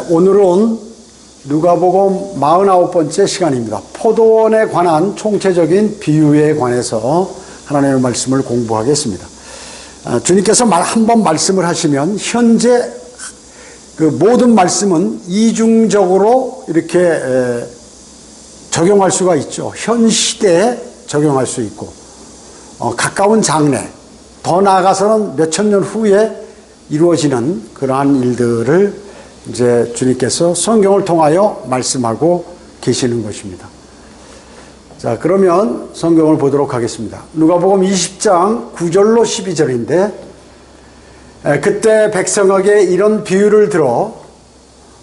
오늘은 누가복음 49번째 시간입니다. 포도원에 관한 총체적인 비유에 관해서 하나님의 말씀을 공부하겠습니다. 주님께서 한 번 말씀을 하시면 현재 그 모든 말씀은 이중적으로 이렇게 적용할 수가 있죠. 현 시대에 적용할 수 있고 가까운 장래, 더 나아가서는 몇천 년 후에 이루어지는 그러한 일들을 이제 주님께서 성경을 통하여 말씀하고 계시는 것입니다. 자, 그러면 성경을 보도록 하겠습니다. 누가복음 20장 9절로 12절인데 그때 백성에게 이런 비유를 들어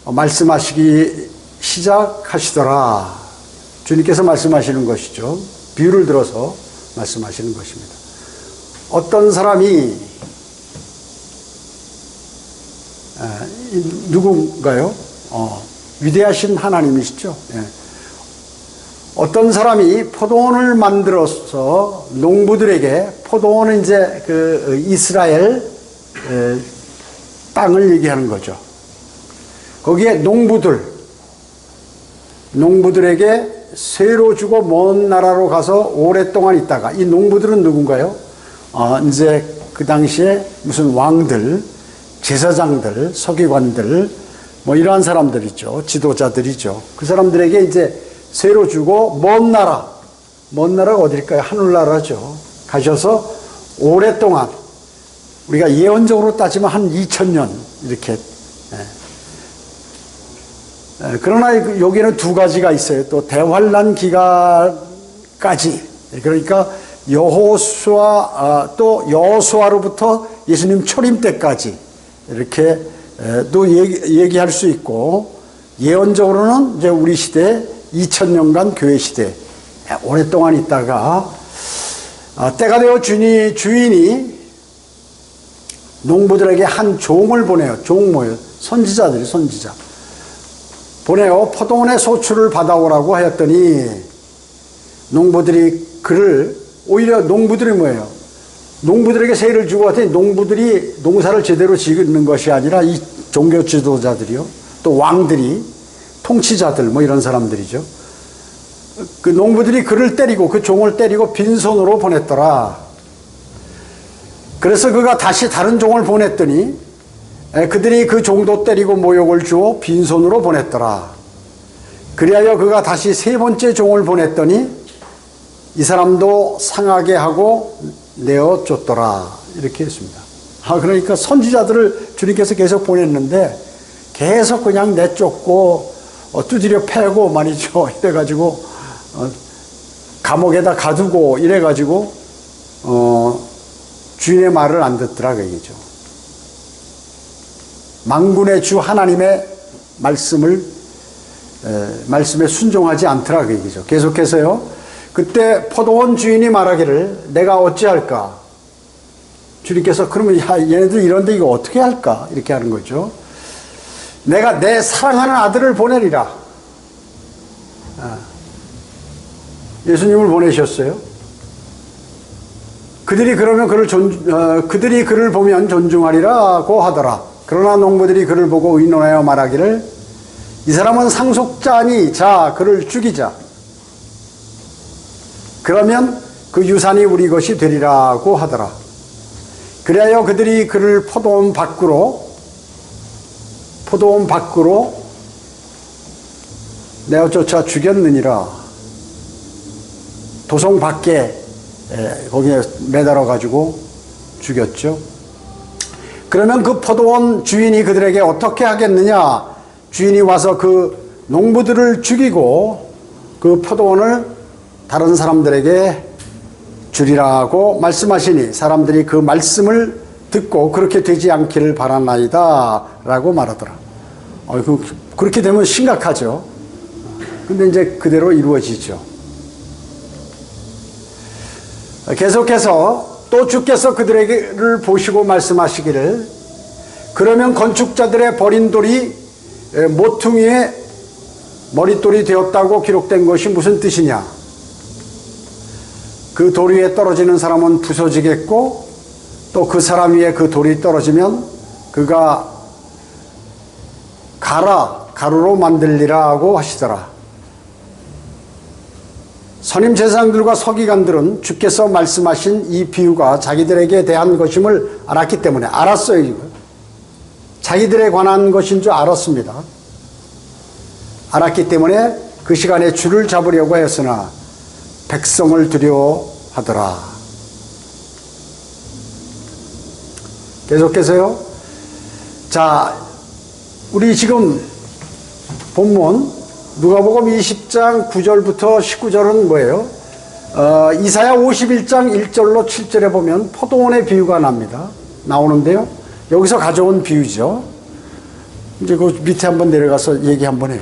말씀하시기 시작하시더라. 주님께서 말씀하시는 것이죠. 비유를 들어서 말씀하시는 것입니다. 어떤 사람이 누군가요? 위대하신 하나님이시죠. 예. 어떤 사람이 포도원을 만들어서 농부들에게, 포도원은 이제 그 이스라엘 땅을 얘기하는 거죠. 거기에 농부들에게 쇠로 주고 먼 나라로 가서 오랫동안 있다가, 이 농부들은 누군가요? 이제 그 당시에 무슨 왕들, 제사장들, 서기관들, 뭐 이러한 사람들이죠. 지도자들이죠. 그 사람들에게 이제 쇠로 주고 먼 나라가 어딜까요? 하늘나라죠. 가셔서 오랫동안, 우리가 예언적으로 따지면 한 2000년 이렇게. 그러나 여기는 두 가지가 있어요. 또 대환란 기간까지. 그러니까 여호수아, 또 여호수아로부터 예수님 초림 때까지 이렇게 또 얘기할 수 있고, 예언적으로는 이제 우리 시대 2000년간 교회 시대 오랫동안 있다가 때가 되어 주인이 농부들에게 한 종을 보내요. 종 뭐예요? 선지자 보내요. 포도원의 소출을 받아오라고 하였더니 농부들이 오히려 농부들이 뭐예요? 농부들에게 세일을 주고 하더니 농부들이 농사를 제대로 짓는 것이 아니라 이 종교 지도자들이요, 또 왕들이, 통치자들, 뭐 이런 사람들이죠. 그 농부들이 그를 때리고, 그 종을 때리고 빈손으로 보냈더라. 그래서 그가 다시 다른 종을 보냈더니 그들이 그 종도 때리고 모욕을 주어 빈손으로 보냈더라. 그리하여 그가 다시 세 번째 종을 보냈더니 이 사람도 상하게 하고 내어줬더라. 이렇게 했습니다. 그러니까 선지자들을 주님께서 계속 보냈는데 계속 그냥 내쫓고 두드려 패고 말이죠. 이래가지고 감옥에다 가두고 이래가지고 주인의 말을 안 듣더라 그 얘기죠. 만군의 주 하나님의 말씀에 순종하지 않더라 그 얘기죠. 계속해서요. 그때 포도원 주인이 말하기를 내가 어찌할까? 주님께서 그러면 얘네들 이런데 이거 어떻게 할까? 이렇게 하는 거죠. 내가 내 사랑하는 아들을 보내리라. 예수님을 보내셨어요. 그들이 그를 보면 존중하리라고 하더라. 그러나 농부들이 그를 보고 의논하여 말하기를 이 사람은 상속자니 자 그를 죽이자. 그러면 그 유산이 우리 것이 되리라고 하더라. 그리하여 그들이 그를 포도원 밖으로 내어쫓아 죽였느니라. 도성 밖에 거기에 매달아 가지고 죽였죠. 그러면 그 포도원 주인이 그들에게 어떻게 하겠느냐? 주인이 와서 그 농부들을 죽이고 그 포도원을 다른 사람들에게 주리라고 말씀하시니 사람들이 그 말씀을 듣고 그렇게 되지 않기를 바라나이다 라고 말하더라. 그렇게 되면 심각하죠. 근데 이제 그대로 이루어지죠. 계속해서 또 주께서 그들에게를 보시고 말씀하시기를 그러면 건축자들의 버린 돌이 모퉁이의 머릿돌이 되었다고 기록된 것이 무슨 뜻이냐? 그 돌 위에 떨어지는 사람은 부서지겠고 또 그 사람 위에 그 돌이 떨어지면 그가 가라 가루로 만들리라 하고 하시더라. 선임 제사장들과 서기관들은 주께서 말씀하신 이 비유가 자기들에게 대한 것임을 알았기 때문에 알았어요. 이거. 자기들에 관한 것인 줄 알았습니다. 알았기 때문에 그 시간에 줄을 잡으려고 했으나 백성을 두려워하더라. 계속해서요. 자, 우리 지금 본문 누가복음 20장 9절부터 19절은 뭐예요? 이사야 51장 1절로 7절에 보면 포도원의 비유가 나오는데요. 여기서 가져온 비유죠. 이제 그 밑에 한번 내려가서 얘기 한번 해요.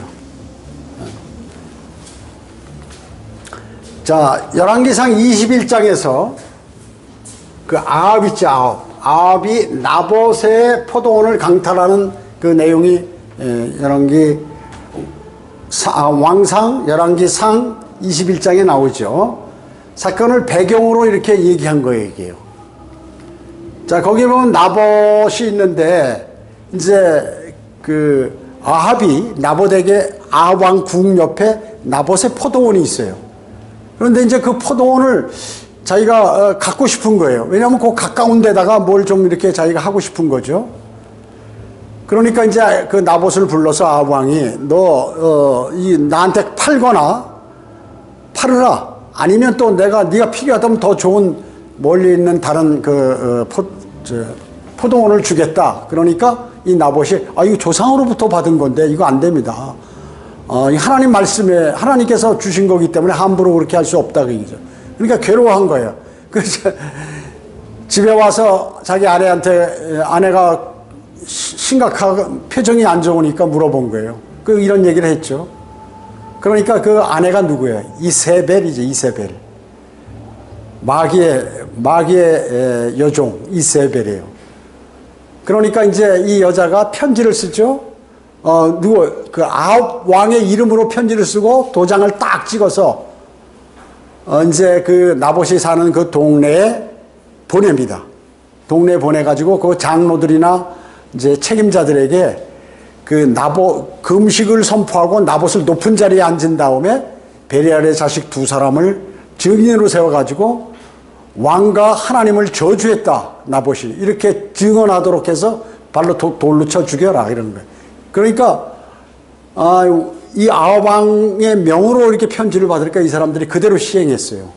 자, 열왕기상 21장에서 그 아합 있죠, 아합이 나봇의 포도원을 강탈하는 그 내용이 열왕기 왕상, 열왕기상 21장에 나오죠. 사건을 배경으로 이렇게 얘기한 거예요, 이게요. 자, 거기 보면 나봇이 있는데, 이제 그 아합이 나봇에게 아합 왕 궁 옆에 나봇의 포도원이 있어요. 그런데 이제 그 포도원을 자기가 갖고 싶은 거예요. 왜냐하면 그 가까운 데다가 뭘 좀 이렇게 자기가 하고 싶은 거죠. 그러니까 이제 그 나봇을 불러서 아합 왕이 너 나한테 팔거나 팔으라. 아니면 또 네가 필요하다면 더 좋은 멀리 있는 다른 포도원을 주겠다. 그러니까 이 나봇이 이거 조상으로부터 받은 건데 이거 안 됩니다. 하나님 말씀에 하나님께서 주신 거기 때문에 함부로 그렇게 할 수 없다 그얘기죠. 그러니까 괴로워한 거예요. 그래서 집에 와서 자기 아내가 심각하고 표정이 안 좋으니까 물어본 거예요. 이런 얘기를 했죠. 그러니까 그 아내가 누구예요? 이세벨이죠. 이세벨. 마귀의 여종 이세벨이에요. 그러니까 이제 이 여자가 편지를 쓰죠. 그 아합 왕의 이름으로 편지를 쓰고 도장을 딱 찍어서 이제 그 나봇이 사는 그 동네에 보냅니다. 동네에 보내가지고 그 장로들이나 이제 책임자들에게 그 금식을 선포하고 나봇을 높은 자리에 앉은 다음에 베리알의 자식 두 사람을 증인으로 세워가지고 왕과 하나님을 저주했다. 나봇이 이렇게 증언하도록 해서 발로 돌로 쳐 죽여라 이런 거예요. 그러니까 이 아합 왕의 명으로 이렇게 편지를 받으니까 이 사람들이 그대로 시행했어요.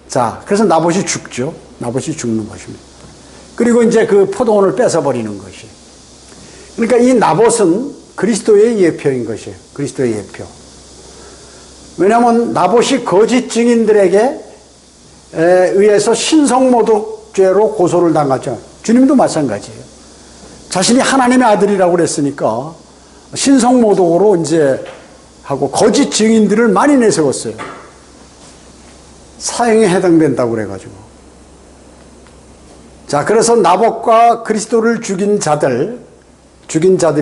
자, 그래서 나봇이 죽죠. 나봇이 죽는 것입니다. 그리고 이제 그 포도원을 뺏어버리는 것이. 그러니까 이 나봇은 그리스도의 예표인 것이에요. 그리스도의 예표. 왜냐하면 나봇이 거짓 증인들에게 의해서 신성모독죄로 고소를 당하죠. 주님도 마찬가지예요. 자신이 하나님의 아들이라고 그랬으니까 신성모독으로 이제 하고 거짓 증인들을 많이 내세웠어요. 사형에 해당된다고 그래가지고. 자, 그래서 나봇과 그리스도를 죽인 자들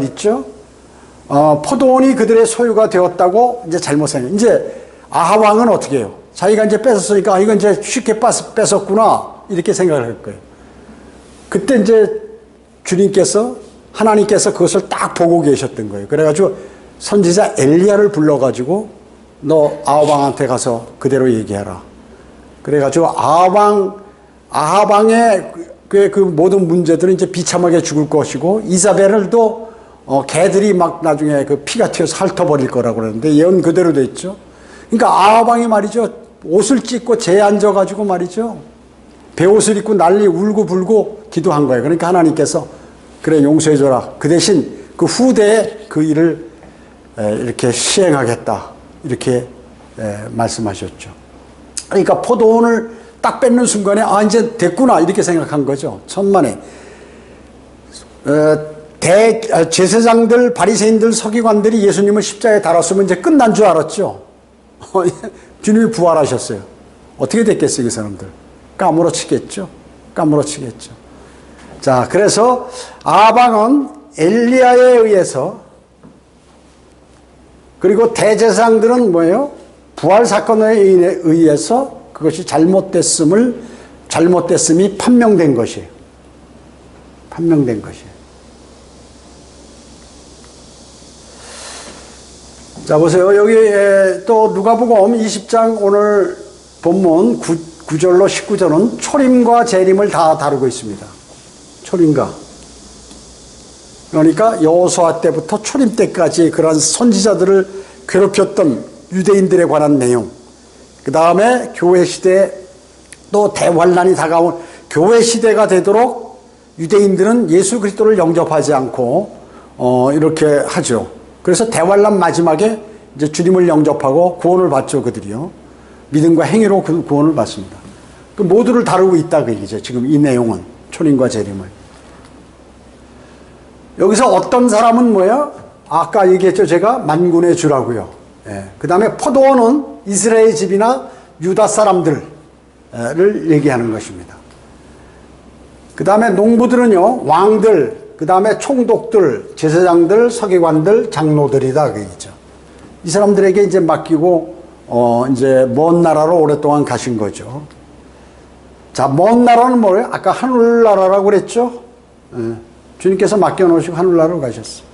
있죠? 포도원이 그들의 소유가 되었다고 이제 잘못 생각해요. 이제 아합 왕은 어떻게 해요? 자기가 이제 뺏었으니까 이건 이제 쉽게 뺏었구나 이렇게 생각을 할 거예요. 그때 이제 하나님께서 그것을 딱 보고 계셨던 거예요. 그래가지고 선지자 엘리야를 불러가지고 너 아합 왕한테 가서 그대로 얘기해라. 그래가지고 아합 왕의 그 모든 문제들은 이제 비참하게 죽을 것이고 이사벨을도 개들이 막 나중에 그 피가 튀어서 핥아버릴 거라고 그러는데 예언 그대로 됐죠. 그러니까 아합 왕이 말이죠. 옷을 찢고 재에 앉아가지고 말이죠. 베옷을 입고 난리 울고 불고 기도한 거예요. 그러니까 하나님께서 그래 용서해줘라. 그 대신 그 후대에 그 일을 이렇게 시행하겠다. 이렇게 말씀하셨죠. 그러니까 포도원을 딱 뺏는 순간에 이제 됐구나 이렇게 생각한 거죠. 천만에. 제사장들, 바리새인들, 서기관들이 예수님을 십자가에 달았으면 이제 끝난 줄 알았죠. 주님이 부활하셨어요. 어떻게 됐겠어요, 이 사람들? 까무러치겠죠. 자, 그래서 아합 왕은 엘리야에 의해서 그리고 대제사장들은 뭐예요? 부활 사건에 의해서 그것이 잘못됐음이 판명된 것이에요. 자, 보세요. 여기 또 누가복음 20장 오늘 본문 9절로 19절은 초림과 재림을 다 다루고 있습니다. 초림과. 그러니까 여호수아 때부터 초림 때까지 그러한 선지자들을 괴롭혔던 유대인들에 관한 내용. 그 다음에 교회 시대 또 대환란이 다가온 교회 시대가 되도록 유대인들은 예수 그리스도를 영접하지 않고 이렇게 하죠. 그래서 대환란 마지막에 이제 주님을 영접하고 구원을 받죠, 그들이요. 믿음과 행위로 그 구원을 받습니다. 그 모두를 다루고 있다, 그 얘기죠. 지금 이 내용은 초림과 재림을. 여기서 어떤 사람은 뭐야? 아까 얘기했죠, 제가 만군의 주라고요. 예. 그 다음에 포도원은 이스라엘 집이나 유다 사람들을 얘기하는 것입니다. 그 다음에 농부들은요, 왕들, 그 다음에 총독들, 제사장들, 서기관들, 장로들이다, 그 얘기죠. 이 사람들에게 이제 맡기고, 이제 먼 나라로 오랫동안 가신 거죠. 자, 먼 나라는 뭐예요? 아까 하늘나라라고 그랬죠? 예. 주님께서 맡겨놓으시고 하늘나라로 가셨어요.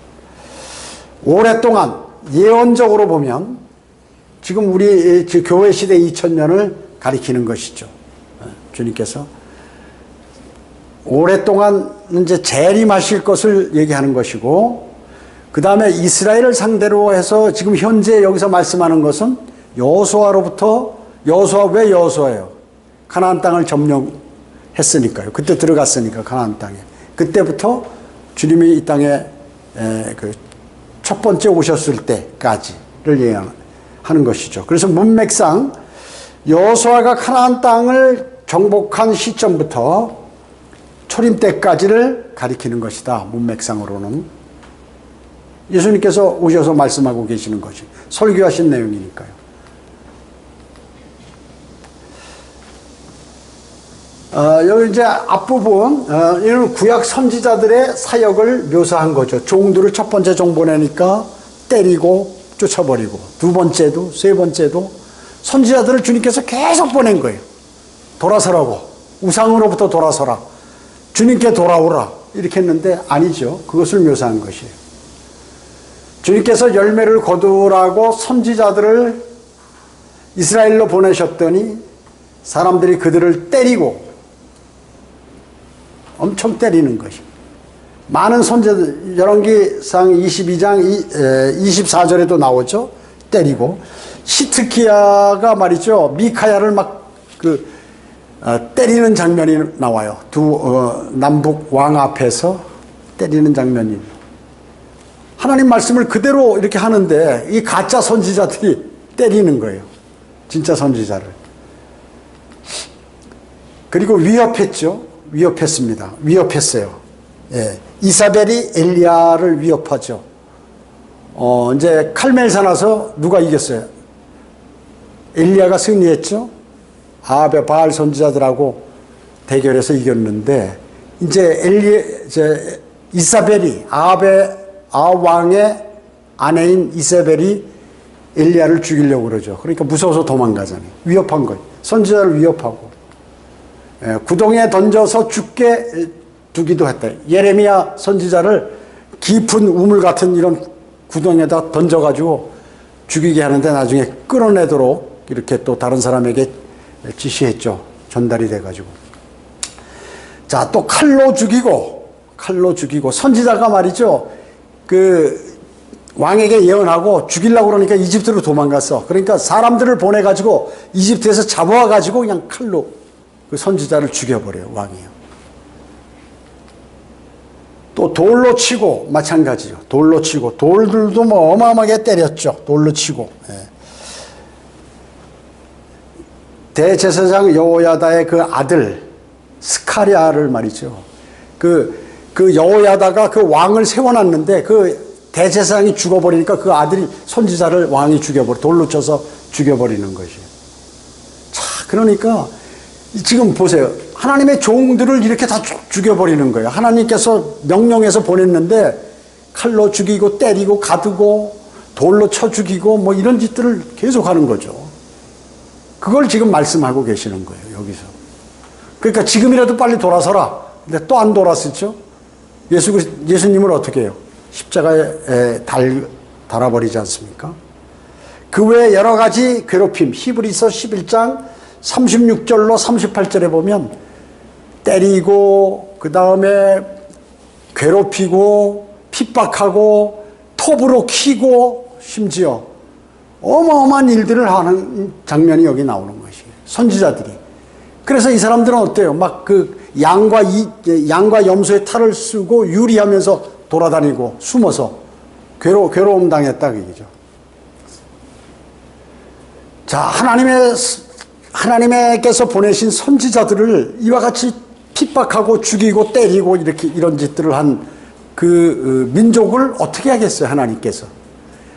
오랫동안 예언적으로 보면 지금 우리 교회 시대 2000년을 가리키는 것이죠. 주님께서 오랫동안 이제 재림하실 것을 얘기하는 것이고, 그 다음에 이스라엘을 상대로 해서 지금 현재 여기서 말씀하는 것은 여호수아로부터, 여호수아 왜 여호수아예요? 가나안 땅을 점령했으니까요. 그때 들어갔으니까 가나안 땅에. 그때부터 주님이 이 땅에 그 첫 번째 오셨을 때까지를 예언하는 것이죠. 그래서 문맥상 여호수아가 가나안 땅을 정복한 시점부터 초림 때까지를 가리키는 것이다. 문맥상으로는 예수님께서 오셔서 말씀하고 계시는 것이 설교하신 내용이니까요. 여기 이제 앞부분, 이런 구약 선지자들의 사역을 묘사한 거죠. 종들을 첫 번째 종 보내니까 때리고 쫓아버리고, 두 번째도, 세 번째도 선지자들을 주님께서 계속 보낸 거예요. 돌아서라고. 우상으로부터 돌아서라. 주님께 돌아오라. 이렇게 했는데 아니죠. 그것을 묘사한 것이에요. 주님께서 열매를 거두라고 선지자들을 이스라엘로 보내셨더니 사람들이 그들을 때리고 엄청 때리는 것입니다. 많은 선지자들, 열왕기상 22장 24절에도 나오죠. 때리고. 시트키야가 말이죠. 미카야를 막 때리는 장면이 나와요. 남북 왕 앞에서 때리는 장면이. 하나님 말씀을 그대로 이렇게 하는데 이 가짜 선지자들이 때리는 거예요. 진짜 선지자를. 그리고 위협했죠. 위협했습니다. 위협했어요. 예. 이사벨이 엘리야를 위협하죠. 이제 칼멜산 와서 누가 이겼어요? 엘리야가 승리했죠. 아합의 바알 선지자들하고 대결해서 이겼는데, 이제 이사벨이 아합 왕의 아내인 이사벨이 엘리야를 죽이려고 그러죠. 그러니까 무서워서 도망가잖아요. 위협한 거예요. 선지자를 위협하고. 구덩이에 던져서 죽게 두기도 했다. 예레미야 선지자를 깊은 우물 같은 이런 구덩이에다 던져가지고 죽이게 하는데 나중에 끌어내도록 이렇게 또 다른 사람에게 지시했죠. 전달이 돼가지고. 자, 또 칼로 죽이고 선지자가 말이죠. 그 왕에게 예언하고 죽이려고 그러니까 이집트로 도망갔어. 그러니까 사람들을 보내가지고 이집트에서 잡아와가지고 그냥 칼로 그 선지자를 죽여버려요, 왕이요. 또 돌로 치고 마찬가지죠. 돌로 치고, 돌들도 뭐 어마어마하게 때렸죠. 돌로 치고. 예. 대제사장 여호야다의 그 아들 스가랴를 말이죠. 그 여호야다가 그 왕을 세워놨는데 그 대제사장이 죽어버리니까 그 아들이 선지자를 왕이 돌로 쳐서 죽여버리는 것이에요. 자, 그러니까 지금 보세요. 하나님의 종들을 이렇게 다 죽여버리는 거예요. 하나님께서 명령해서 보냈는데 칼로 죽이고 때리고 가두고 돌로 쳐 죽이고 뭐 이런 짓들을 계속 하는 거죠. 그걸 지금 말씀하고 계시는 거예요, 여기서. 그러니까 지금이라도 빨리 돌아서라. 근데 또 안 돌아섰죠. 예수님을 어떻게 해요? 십자가에 달아버리지 않습니까? 그 외에 여러 가지 괴롭힘, 히브리서 11장 36절로 38절에 보면 때리고 그 다음에 괴롭히고 핍박하고 톱으로 키고 심지어 어마어마한 일들을 하는 장면이 여기 나오는 것이에요. 선지자들이. 그래서 이 사람들은 어때요? 막 그 양과 염소의 탈을 쓰고 유리하면서 돌아다니고 숨어서 괴로움 당했다 그 얘기죠. 자, 하나님께서 보내신 선지자들을 이와 같이 핍박하고 죽이고 때리고 이렇게 이런 짓들을 한 그 민족을 어떻게 하겠어요, 하나님께서.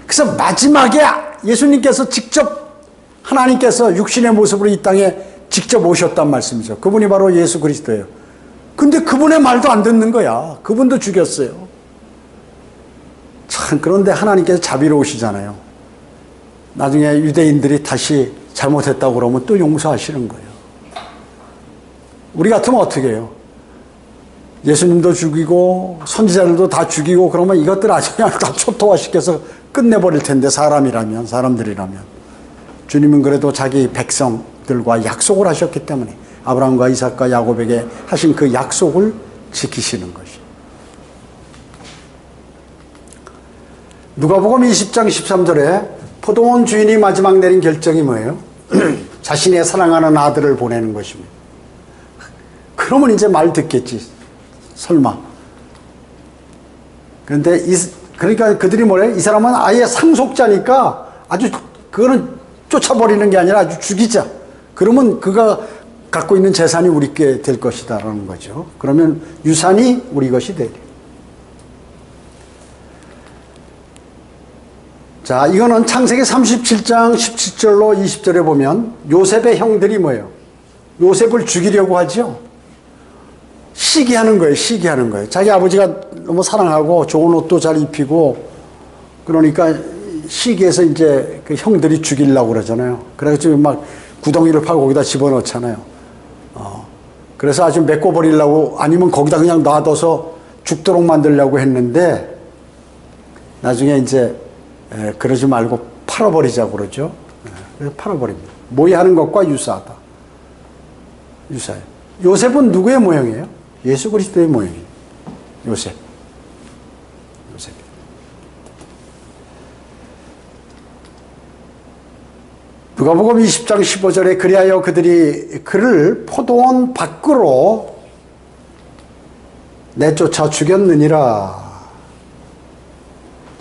그래서 마지막에 예수님께서 직접 하나님께서 육신의 모습으로 이 땅에 직접 오셨단 말씀이죠. 그분이 바로 예수 그리스도예요. 근데 그분의 말도 안 듣는 거야. 그분도 죽였어요. 참, 그런데 하나님께서 자비로우시잖아요. 나중에 유대인들이 다시 잘못했다고 그러면 또 용서하시는 거예요. 우리 같으면 어떻게 해요? 예수님도 죽이고 선지자들도 다 죽이고 그러면 이것들 아주 그냥 다 초토화시켜서 끝내버릴 텐데, 사람들이라면. 주님은 그래도 자기 백성들과 약속을 하셨기 때문에 아브라함과 이삭과 야곱에게 하신 그 약속을 지키시는 것이. 누가복음 20장 13절에 포도원 주인이 마지막 내린 결정이 뭐예요? 자신의 사랑하는 아들을 보내는 것입니다. 그러면 이제 말 듣겠지. 설마. 그런데 그러니까 그들이 뭐래? 이 사람은 아예 상속자니까 아주 그거는 쫓아버리는 게 아니라 아주 죽이자. 그러면 그가 갖고 있는 재산이 우리께 될 것이다라는 거죠. 그러면 유산이 우리 것이 되리. 자, 이거는 창세기 37장 17절로 20절에 보면 요셉의 형들이 뭐예요? 요셉을 죽이려고 하죠. 시기하는 거예요. 시기하는 거예요. 자기 아버지가 너무 사랑하고 좋은 옷도 잘 입히고 그러니까 시기해서 이제 그 형들이 죽이려고 그러잖아요. 그래가지고 막 구덩이를 파고 거기다 집어넣잖아요. 그래서 아주 메꿔버리려고 아니면 거기다 그냥 놔둬서 죽도록 만들려고 했는데 나중에 이제 그러지 말고 팔아버리자고 그러죠. 그래서 팔아버립니다. 모의하는 것과 유사하다. 유사해요. 요셉은 누구의 모형이에요? 예수 그리스도의 모형이에요. 요셉. 누가복음 20장 15절에 그리하여 그들이 그를 포도원 밖으로 내쫓아 죽였느니라.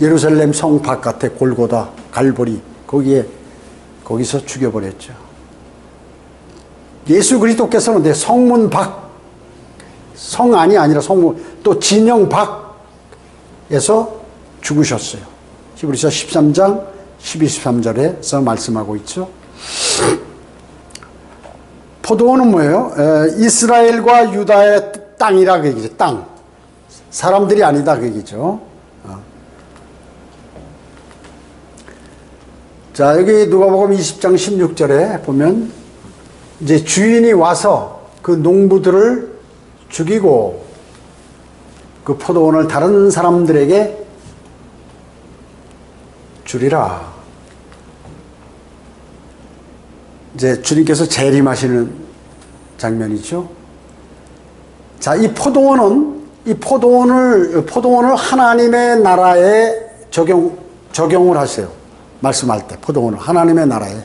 예루살렘 성 바깥에 골고다 갈보리 거기서 죽여버렸죠. 예수 그리스도께서는 내 성문 밖, 성 안이 아니라 성문, 또 진영 밖에서 죽으셨어요. 히브리서 13장 12, 13절에서 말씀하고 있죠. 포도원은 뭐예요? 이스라엘과 유다의 땅이라 그 얘기죠. 땅. 사람들이 아니다 그 얘기죠. 자, 여기 누가복음 20장 16절에 보면 이제 주인이 와서 그 농부들을 죽이고 그 포도원을 다른 사람들에게 주리라. 이제 주님께서 재림하시는 장면이죠. 자, 이 포도원을 하나님의 나라에 적용을 하세요. 말씀할 때 포도원을 하나님의 나라에.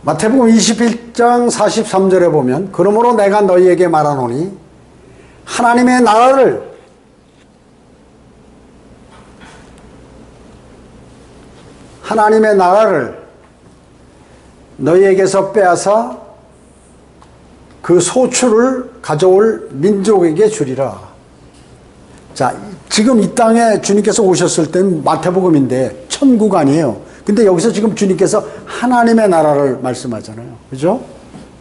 마태복음 21장 43절에 보면 그러므로 내가 너희에게 말하노니 하나님의 나라를 너희에게서 빼앗아 그 소출을 가져올 민족에게 주리라. 자, 지금 이 땅에 주님께서 오셨을 때는 마태복음인데 천국 아니에요. 근데 여기서 지금 주님께서 하나님의 나라를 말씀하잖아요. 그죠?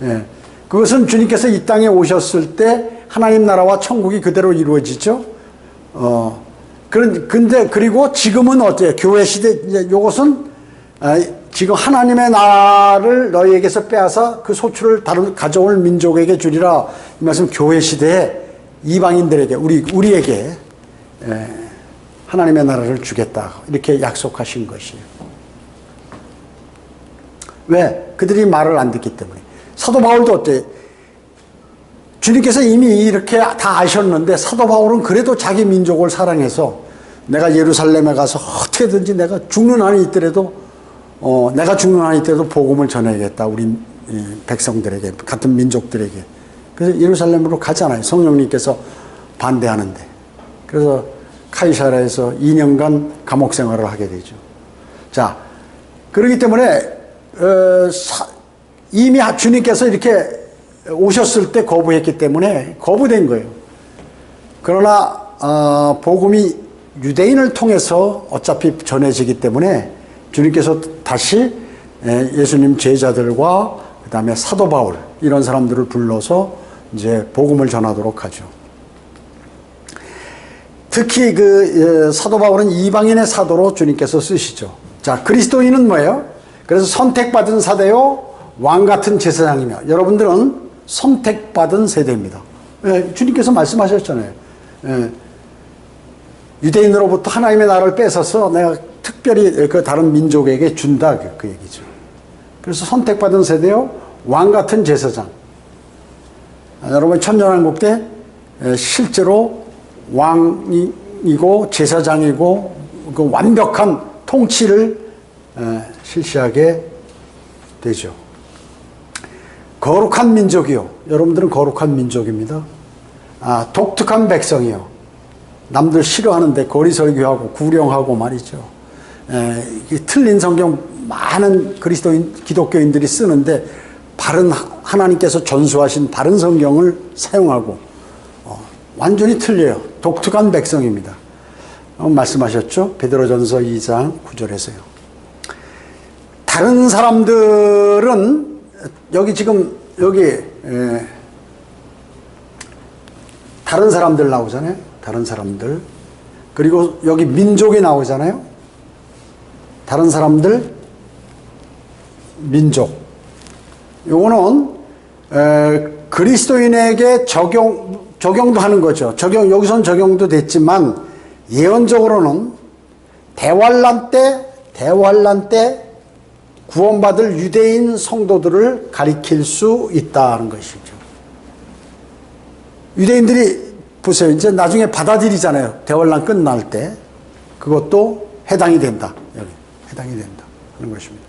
예. 그것은 주님께서 이 땅에 오셨을 때 하나님 나라와 천국이 그대로 이루어지죠. 근데 그리고 지금은 어때요? 교회 시대, 요것은 지금 하나님의 나라를 너희에게서 빼앗아 그 소출을 가져올 민족에게 주리라. 이 말씀 교회 시대에 이방인들에게, 우리에게 하나님의 나라를 주겠다. 이렇게 약속하신 것이에요. 왜? 그들이 말을 안 듣기 때문에. 사도 바울도 어때? 주님께서 이미 이렇게 다 아셨는데 사도 바울은 그래도 자기 민족을 사랑해서 내가 예루살렘에 가서 어떻게든지 내가 죽는 한이 있더라도 내가 죽는 한이 있더라도 복음을 전해야겠다. 우리 백성들에게, 같은 민족들에게. 그래서 예루살렘으로 가잖아요. 성령님께서 반대하는데. 그래서 카이사라에서 2년간 감옥 생활을 하게 되죠. 자, 그렇기 때문에 이미 주님께서 이렇게 오셨을 때 거부했기 때문에 거부된 거예요. 그러나 복음이 유대인을 통해서 어차피 전해지기 때문에 주님께서 다시 예수님 제자들과 그 다음에 사도 바울 이런 사람들을 불러서 이제 복음을 전하도록 하죠. 특히 그 사도 바울은 이방인의 사도로 주님께서 쓰시죠. 자, 그리스도인은 뭐예요? 그래서 선택받은 사대요 왕 같은 제사장이며, 여러분들은 선택받은 세대입니다. 주님께서 말씀하셨잖아요. 유대인으로부터 하나님의 나라를 뺏어서 내가 특별히 그 다른 민족에게 준다, 그 얘기죠. 그래서 선택받은 세대요 왕 같은 제사장. 여러분 천년왕국 때 실제로 왕이고 제사장이고 그 완벽한 통치를 실시하게 되죠. 거룩한 민족이요. 여러분들은 거룩한 민족입니다. 독특한 백성이요. 남들 싫어하는데 거리설교하고 구령하고 말이죠. 틀린 성경 많은 기독교인들이 쓰는데 바른 하나님께서 전수하신 바른 성경을 사용하고 완전히 틀려요. 독특한 백성입니다. 말씀하셨죠? 베드로전서 2장 9절에서요. 다른 사람들은 여기 다른 사람들 나오잖아요. 다른 사람들. 그리고 여기 민족이 나오잖아요. 다른 사람들, 민족. 요거는 그리스도인에게 적용도 하는 거죠. 여기선 적용도 됐지만 예언적으로는 대환란 때 구원받을 유대인 성도들을 가리킬 수 있다는 것이죠. 유대인들이 보세요. 이제 나중에 받아들이잖아요. 대환란 끝날 때. 그것도 해당이 된다. 여기 해당이 된다 하는 것입니다.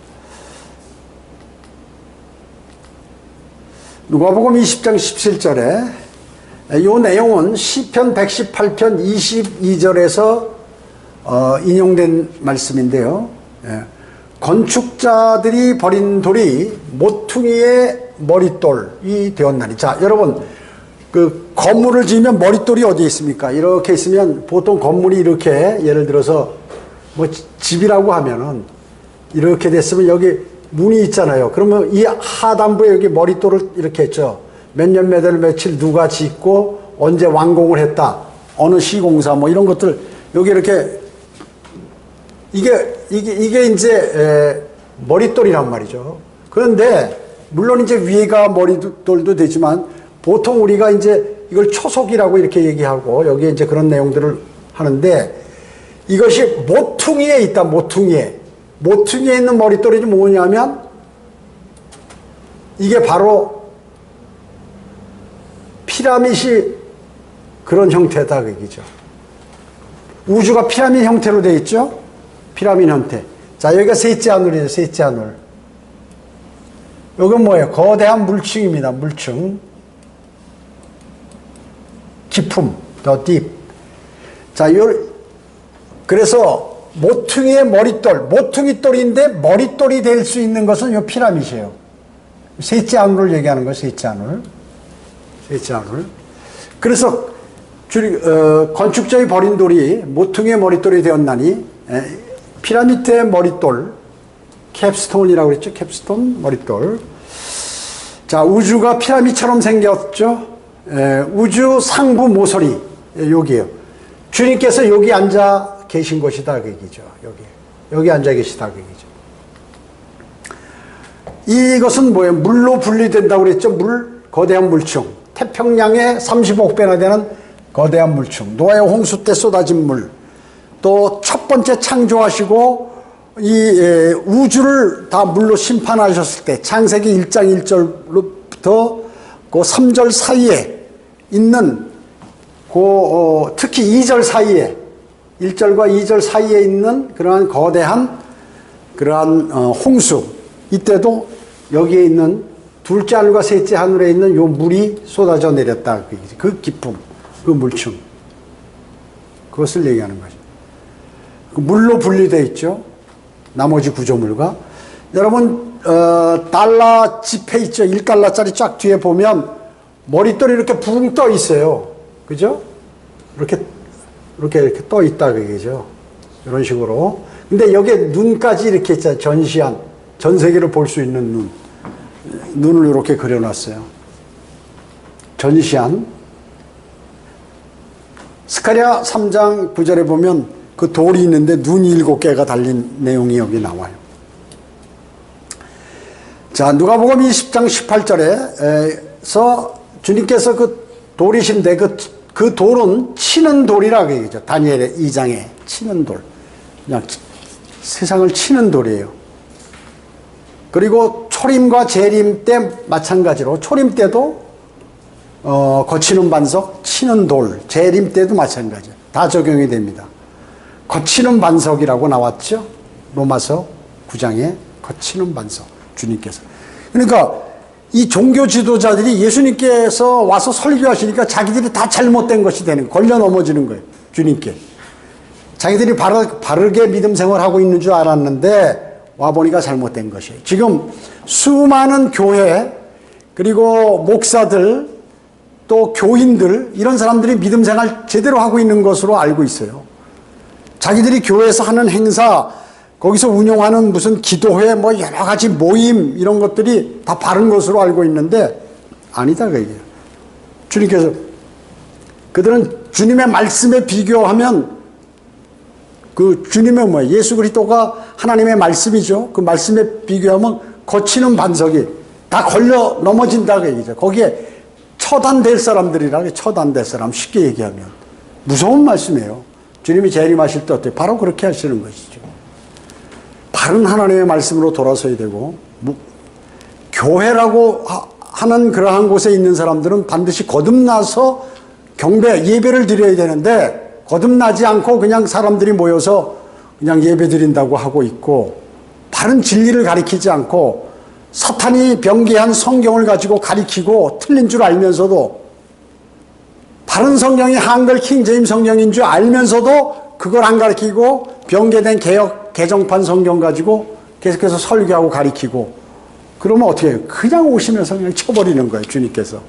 누가복음 20장 17절에 이 내용은 시편 118편 22절에서 인용된 말씀인데요. 건축자들이 버린 돌이 모퉁이의 머릿돌이 되었나니. 자, 여러분, 그 건물을 지으면 머릿돌이 어디에 있습니까? 이렇게 있으면 보통 건물이 이렇게, 예를 들어서 뭐 집이라고 하면은 이렇게 됐으면 여기 문이 있잖아요. 그러면 이 하단부에 여기 머릿돌을 이렇게 했죠. 몇 년 몇 월 며칠 누가 짓고 언제 완공을 했다. 어느 시공사 뭐 이런 것들 여기 이렇게 이게 이제 머릿돌이란 말이죠. 그런데 물론 이제 위가 머릿돌도 되지만 보통 우리가 이제 이걸 초석이라고 이렇게 얘기하고 여기에 이제 그런 내용들을 하는데 이것이 모퉁이에 있다. 모퉁이에 있는 머릿돌이 뭐냐면 이게 바로 피라밋이 그런 형태다 그 얘기죠. 우주가 피라밋 형태로 되어 있죠. 피라밋 형태. 자, 여기가 셋째 하늘이에요. 셋째 하늘. 여긴 뭐예요? 거대한 물층입니다. 물층. 깊음. 더 딥. 자, 그래서 모퉁이의 머릿돌. 모퉁이돌인데 머릿돌이 될 수 있는 것은 이 피라밋이에요. 셋째 하늘을 얘기하는 거예요. 셋째 하늘. 셋째 하늘. 그래서 건축자의 버린 돌이 모퉁이의 머릿돌이 되었나니 피라미드의 머릿돌, 캡스톤이라고 그랬죠. 캡스톤, 머릿돌. 자, 우주가 피라미드처럼 생겼죠. 우주 상부 모서리, 여기에요. 주님께서 여기 앉아 계신 것이다, 그 얘기죠. 여기 앉아 계시다, 그 얘기죠. 이것은 뭐예요? 물로 분리된다고 그랬죠. 거대한 물층. 태평양의 35배나 되는 거대한 물층. 노아의 홍수 때 쏟아진 물. 또 첫 번째 창조하시고 우주를 다 물로 심판하셨을 때 창세기 1장 1절부터 그 3절 사이에 있는 특히 2절 사이에 1절과 2절 사이에 있는 그러한 거대한 그러한 홍수, 이때도 여기에 있는 둘째 하늘과 셋째 하늘에 있는 요 물이 쏟아져 내렸다. 그 기쁨, 그 물춤, 그것을 얘기하는 거죠. 그 물로 분리되어 있죠. 나머지 구조물과. 여러분 달러 지폐 있죠. 1달러짜리 쫙 뒤에 보면 머릿돌이 이렇게 붕 떠 있어요. 그죠? 이렇게 떠 있다 그게죠. 이런 식으로. 근데 여기에 눈까지 이렇게 있잖아요. 전시한, 전 세계를 볼 수 있는 눈을 이렇게 그려놨어요. 전시한. 스가랴 3장 9절에 보면 그 돌이 있는데 눈이 7개가 달린 내용이 여기 나와요. 자, 누가복음 20장 18절에서 주님께서 그 돌이신데 그 돌은 치는 돌이라고 얘기죠. 다니엘의 2장에 치는 돌. 그냥 세상을 치는 돌이에요. 그리고 초림과 재림 때 마찬가지로 초림 때도 거치는 반석, 치는 돌, 재림 때도 마찬가지예요. 다 적용이 됩니다. 거치는 반석이라고 나왔죠. 로마서 9장에 거치는 반석, 주님께서. 그러니까 이 종교 지도자들이 예수님께서 와서 설교하시니까 자기들이 다 잘못된 것이 되는 거예요. 걸려 넘어지는 거예요. 주님께. 자기들이 바르게 믿음 생활하고 있는 줄 알았는데 와보니까 잘못된 것이에요. 지금 수많은 교회, 그리고 목사들, 또 교인들, 이런 사람들이 믿음 생활 제대로 하고 있는 것으로 알고 있어요. 자기들이 교회에서 하는 행사, 거기서 운영하는 무슨 기도회, 뭐 여러 가지 모임, 이런 것들이 다 바른 것으로 알고 있는데 아니다 그게요. 주님께서, 그들은 주님의 말씀에 비교하면 그 주님의 뭐예요? 예수 그리스도가 하나님의 말씀이죠. 그 말씀에 비교하면 거치는 반석이 다 걸려 넘어진다 그 얘기죠. 거기에 처단될 사람들이라, 처단될 사람, 쉽게 얘기하면 무서운 말씀이에요. 주님이 재림하실 때 어때요? 바로 그렇게 하시는 것이죠. 바른 하나님의 말씀으로 돌아서야 되고, 교회라고 하는 그러한 곳에 있는 사람들은 반드시 거듭나서 경배, 예배를 드려야 되는데 거듭나지 않고 그냥 사람들이 모여서 그냥 예배 드린다고 하고 있고, 바른 진리를 가리키지 않고 사탄이 변개한 성경을 가지고 가리키고 틀린 줄 알면서도, 바른 성경이 한글 킹제임 성경인 줄 알면서도 그걸 안 가리키고 변개된 개역 개정판 성경 가지고 계속해서 설교하고 가리키고, 그러면 어떻게 해요? 그냥 오시면서 그냥 쳐버리는 거예요. 주님께서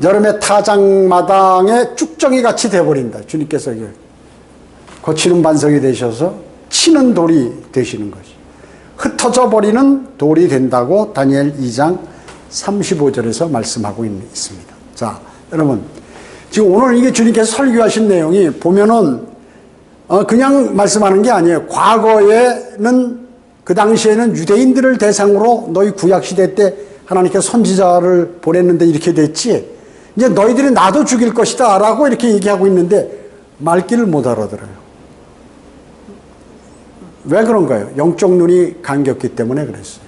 여름에 타작마당에 쭉정이 같이 돼버린다. 주님께서 거치는 반석이 되셔서 치는 돌이 되시는 것이, 흩어져 버리는 돌이 된다고 다니엘 2장 35절에서 말씀하고 있습니다. 자, 여러분, 지금 오늘 이게 주님께서 설교하신 내용이 보면은 그냥 말씀하는 게 아니에요. 과거에는, 그 당시에는 유대인들을 대상으로 너희 구약시대 때 하나님께서 선지자를 보냈는데 이렇게 됐지, 이제 너희들이 나도 죽일 것이다 라고 이렇게 얘기하고 있는데 말귀를 못 알아들어요. 왜 그런가요? 영적 눈이 감겼기 때문에 그랬어요.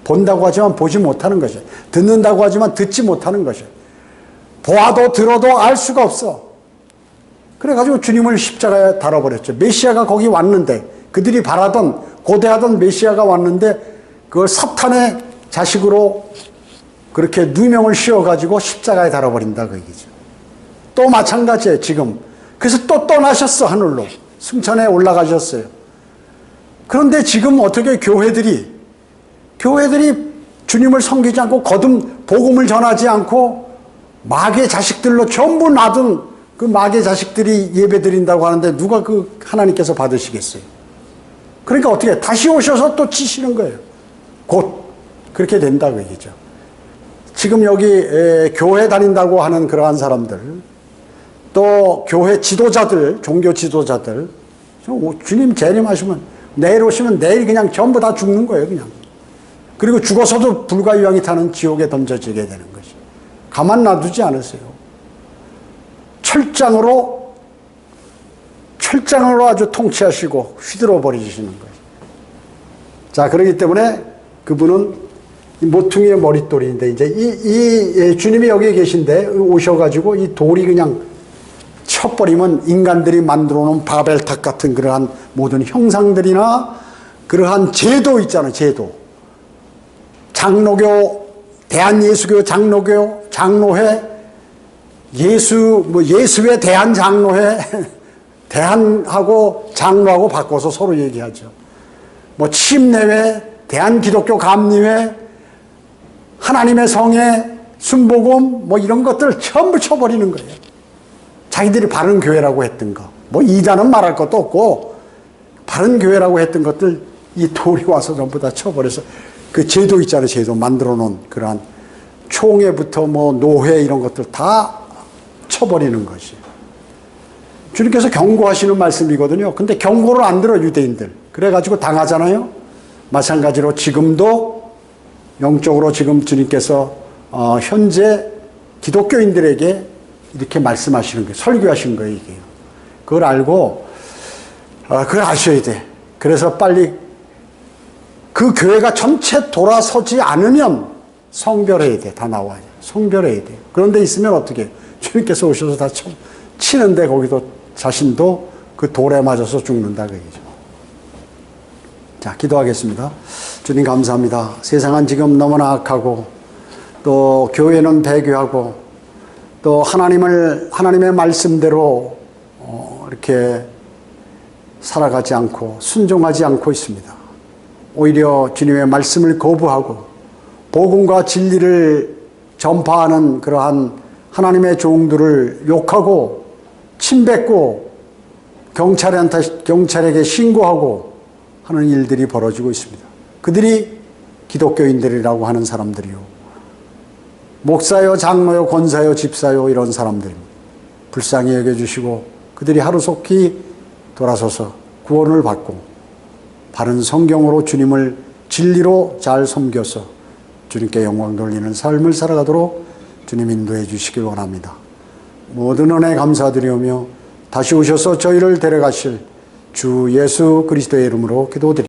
본다고 하지만 보지 못하는 것이에요. 듣는다고 하지만 듣지 못하는 것이에요. 보아도 들어도 알 수가 없어. 그래가지고 주님을 십자가에 달아버렸죠. 메시아가 거기 왔는데, 그들이 바라던, 고대하던 메시아가 왔는데 그걸 사탄의 자식으로 그렇게 누명을 씌워가지고 십자가에 달아버린다 그 얘기죠. 또 마찬가지예요. 지금 그래서 또 떠나셨어. 하늘로 승천에 올라가셨어요. 그런데 지금 어떻게 교회들이 주님을 섬기지 않고 복음을 전하지 않고 마귀의 자식들로 전부 놔둔 그 마귀의 자식들이 예배 드린다고 하는데 누가 그 하나님께서 받으시겠어요? 그러니까 어떻게 다시 오셔서 또 치시는 거예요. 곧 그렇게 된다 그 얘기죠. 지금 여기 교회 다닌다고 하는 그러한 사람들, 또 교회 지도자들, 종교 지도자들, 주님 재림하시면 내일 오시면 내일 그냥 전부 다 죽는 거예요. 그냥. 그리고 죽어서도 불과 유황이 타는 지옥에 던져지게 되는 것이, 가만 놔두지 않으세요. 철장으로 철장으로 아주 통치하시고 휘둘러 버리시는 거예요. 자, 그렇기 때문에 그분은 모퉁이의 머릿돌인데, 이제 이 주님이 여기 계신데 오셔가지고 이 돌이 그냥 쳐버리면 인간들이 만들어 놓은 바벨탑 같은 그러한 모든 형상들이나 그러한 제도 있잖아요, 제도. 장로교, 대한예수교 장로교, 장로회, 예수회 대한장로회, 대한하고 장로하고 바꿔서 서로 얘기하죠. 침례회, 대한기독교 감리회, 하나님의 성회, 순복음, 이런 것들 전부 쳐버리는 거예요. 자기들이 바른 교회라고 했던 거. 이단은 말할 것도 없고, 바른 교회라고 했던 것들, 이 돌이 와서 전부 다 쳐버려서, 그 제도 있잖아요, 제도. 만들어 놓은 그러한 총회부터 노회 이런 것들 다 쳐버리는 것이. 주님께서 경고하시는 말씀이거든요. 근데 경고를 안 들어, 유대인들. 그래가지고 당하잖아요. 마찬가지로 지금도 영적으로 지금 주님께서 현재 기독교인들에게 이렇게 말씀하시는 거예요. 설교하신 거예요, 이게. 그걸 알고, 그걸 아셔야 돼. 그래서 빨리 그 교회가 전체 돌아서지 않으면 성별해야 돼. 다 나와요. 성별해야 돼. 그런데 있으면 어떻게? 주님께서 오셔서 다 치는데 거기도 자신도 그 돌에 맞아서 죽는다, 그 얘기죠. 자, 기도하겠습니다. 주님 감사합니다. 세상은 지금 너무나 악하고, 또 교회는 배교하고, 또 하나님의 말씀대로 이렇게 살아가지 않고 순종하지 않고 있습니다. 오히려 주님의 말씀을 거부하고 복음과 진리를 전파하는 그러한 하나님의 종들을 욕하고 침뱉고 경찰에게 신고하고 하는 일들이 벌어지고 있습니다. 그들이 기독교인들이라고 하는 사람들이요, 목사요, 장로요, 권사요, 집사요, 이런 사람들입니다. 불쌍히 여겨주시고 그들이 하루속히 돌아서서 구원을 받고 바른 성경으로 주님을 진리로 잘 섬겨서 주님께 영광 돌리는 삶을 살아가도록 주님 인도해 주시길 원합니다. 모든 은혜 감사드리오며 다시 오셔서 저희를 데려가실 주 예수 그리스도의 이름으로 기도드립니다.